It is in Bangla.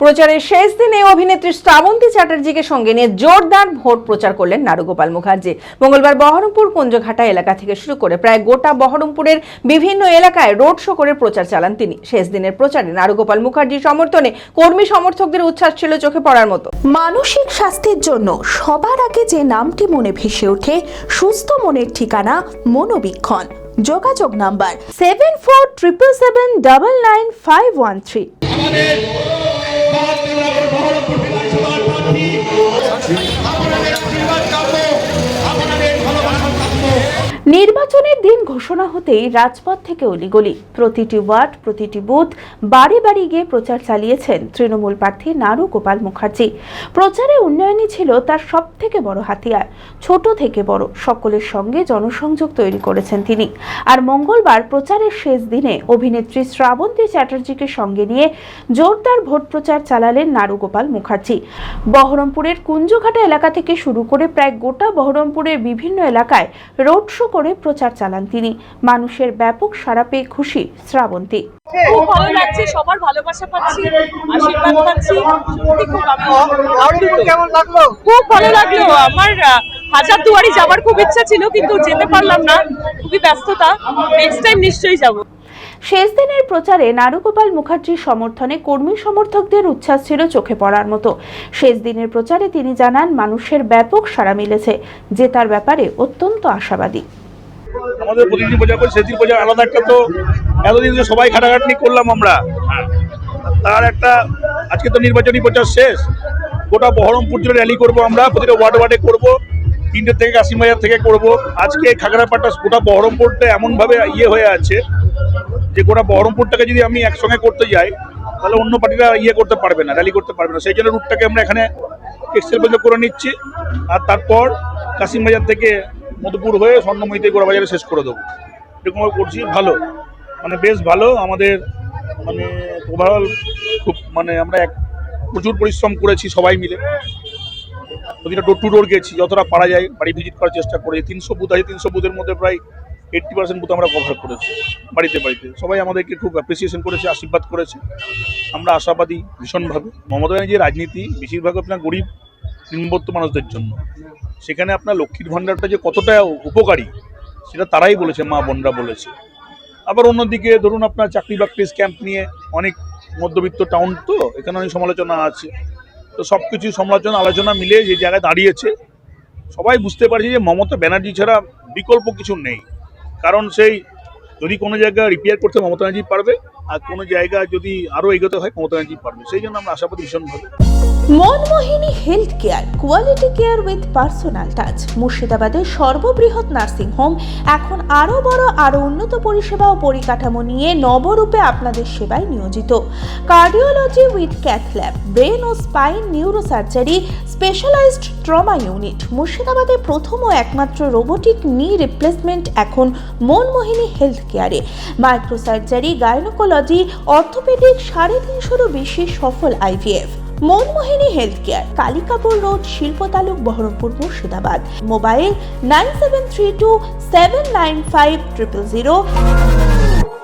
প্রচারের শেষ দিনে অভিনেত্রী শ্রাবন্তী চ্যাটার্জিকে সঙ্গে নিয়ে জোরদার ভোট প্রচার করলেন নারুগোপাল মুখার্জি। মঙ্গলবার বহরমপুর কুঞ্জঘাটা এলাকা থেকে শুরু করে প্রায় গোটা বহরমপুরের বিভিন্ন এলাকায় রোড শো করে প্রচার চালান তিনি। শেষ দিনের প্রচারে নারুগোপাল মুখার্জির সমর্থনে কর্মী সমর্থকদের উচ্ছ্বাস ছিল চোখে পড়ার মতো। মানসিক স্বাস্থ্যের জন্য সবার আগে যে নামটি মনে ভেসে ওঠে, সুস্থ মনের ঠিকানা মনোবীক্ষণ। যোগাযোগ নাম্বার 7477799513। নির্বাচনের দিন ঘোষণা হতেই রাজপথ থেকে অলিগলি, প্রতিটি ওয়ার্ড, প্রতিটি বুথ, বাড়ি বাড়ি গিয়ে প্রচার চালিয়েছেন তৃণমূল প্রার্থী নারুগোপাল মুখার্জি। প্রচারে উন্নয়নই ছিল তার সবথেকে বড় হাতিয়ার। ছোট থেকে বড় সকলের সঙ্গে জনসংযোগ তৈরি করেছেন তিনি। আর মঙ্গলবার প্রচারের শেষ দিনে অভিনেত্রী শ্রাবন্তী চ্যাটার্জিকে সঙ্গে নিয়ে জোরদার ভোট প্রচার চালালেন নারুগোপাল মুখার্জি। বহরমপুরের কুঞ্জঘাটা এলাকা থেকে শুরু করে প্রায় গোটা বহরমপুরের বিভিন্ন এলাকায় রোড শো করে প্রচার চালান তিনি। মানুষের ব্যাপক সাড়া পেয়ে খুশি শ্রাবন্তী। খুব ভালো লাগছে, সবার ভালোবাসা পাচ্ছি, আশীর্বাদ পাচ্ছি। কেমন লাগলো? খুব ভালো লাগলো। আমার হাজারদুয়ারি যাওয়ার খুব ইচ্ছা ছিল, কিন্তু যেতে পারলাম না, খুবই ব্যস্ততা। নেক্সট টাইম নিশ্চয়ই যাব। শেষ দিনের প্রচারে নারুগোপাল মুখার্জির সমর্থনে কর্মী সমর্থকদের উচ্ছ্বাস ছিল চোখে পড়ার মতো। শেষ দিনের প্রচারে তিনি জানান, মানুষের ব্যাপক সাড়া মিলেছে, জেতার ব্যাপারে অত্যন্ত আশাবাদী। আমাদের প্রতিদিন প্রচার করি, সেদিন প্রচার আলাদা একটা, তো এতদিন তো সবাই খাটাখাটনি করলাম আমরা, তার একটা আজকে তো নির্বাচনী প্রচার শেষ। গোটা বহরমপুর জুড়ে র্যালি করবো আমরা, প্রতিটা ওয়ার্ডে ওয়ার্ডে করবো, 3টে থেকে কাশিমবাজার থেকে করবো। আজকে খাগড়াপাটা গোটা বহরমপুরটা এমনভাবে হয়ে আছে যে গোটা বহরমপুরটাকে যদি আমি একসঙ্গে করতে যাই তাহলে অন্য পার্টিরা করতে পারবে না, র্যালি করতে পারবে না। সেই জন্য রুটটাকে আমরা এখানে এক্সেল পর্যন্ত করে নিচ্ছি, আর তারপর কাশিমবাজার থেকে মধুপুর হয়ে স্বর্ণময়ীতে গোড়াবাজারে শেষ করে দেবো। এরকম করছি, ভালো, বেশ ভালো। আমাদের ওভারঅল খুব আমরা প্রচুর পরিশ্রম করেছি সবাই মিলে। প্রতিটা ডোর টু ডোর গেছি, যতটা পারা যায় বাড়ি ভিজিট করার চেষ্টা করেছি। 300 বুথ আছে, 300 বুথের মধ্যে প্রায় 80% বুথ আমরা কভার করেছি। বাড়িতে বাড়িতে সবাই আমাদেরকে খুব অ্যাপ্রিসিয়েশন করেছে, আশীর্বাদ করেছে। আমরা আশাবাদী ভীষণভাবে। মমতা ব্যানার্জির রাজনীতি বেশিরভাগ আপনার গরিব নিম্নবিত্ত মানুষদের জন্য। সেখানে আপনার লক্ষ্মীর ভাণ্ডারটা যে কতটা উপকারী সেটা তারাই বলেছে, মা বোনরা বলেছে। আবার অন্যদিকে ধরুন আপনার চাকরি বাকরি ক্যাম্প নিয়ে অনেক মধ্যবিত্ত টাউন, তো এখানে অনেক সমালোচনা আছে। তো সব কিছু সমালোচনা আলোচনা মিলে যে জায়গায় দাঁড়িয়েছে, সবাই বুঝতে পারছে যে মমতা ব্যানার্জি ছাড়া বিকল্প কিছু নেই। কারণ সেই যদি কোনো জায়গা রিপেয়ার করতে মমতা ব্যানার্জি পারবে, আর কোনো জায়গা যদি আরও এগোতে হয় মমতা ব্যানার্জি পারবে। সেই জন্য আমরা আশাবাদী ভীষণভাবে। Manmohini health care, quality care with personal touch. মুর্শিদাবাদের সর্ববৃহৎ নার্সিং হোম এখন আরও বড়, আরও উন্নত পরিষেবা ও পরিকাঠামো নিয়ে নবরূপে আপনাদের সেবায় নিয়োজিত। Cardiology with cath lab, brain ও spine neuro surgery, specialised trauma unit. মুর্শিদাবাদের প্রথম ও একমাত্র রোবোটিক নি রিপ্লেসমেন্ট এখন মনমোহিনী হেলথ কেয়ারে। মাইক্রো সার্জারি, গাইনোকোলজি, অর্থোপেডিক, 350-এরও বেশি সফল IVF। Manmohini health care, Kalikapur road, শিল্প তালুক, বহরমপুর, মুর্শিদাবাদ। মোবাইল 9732795000।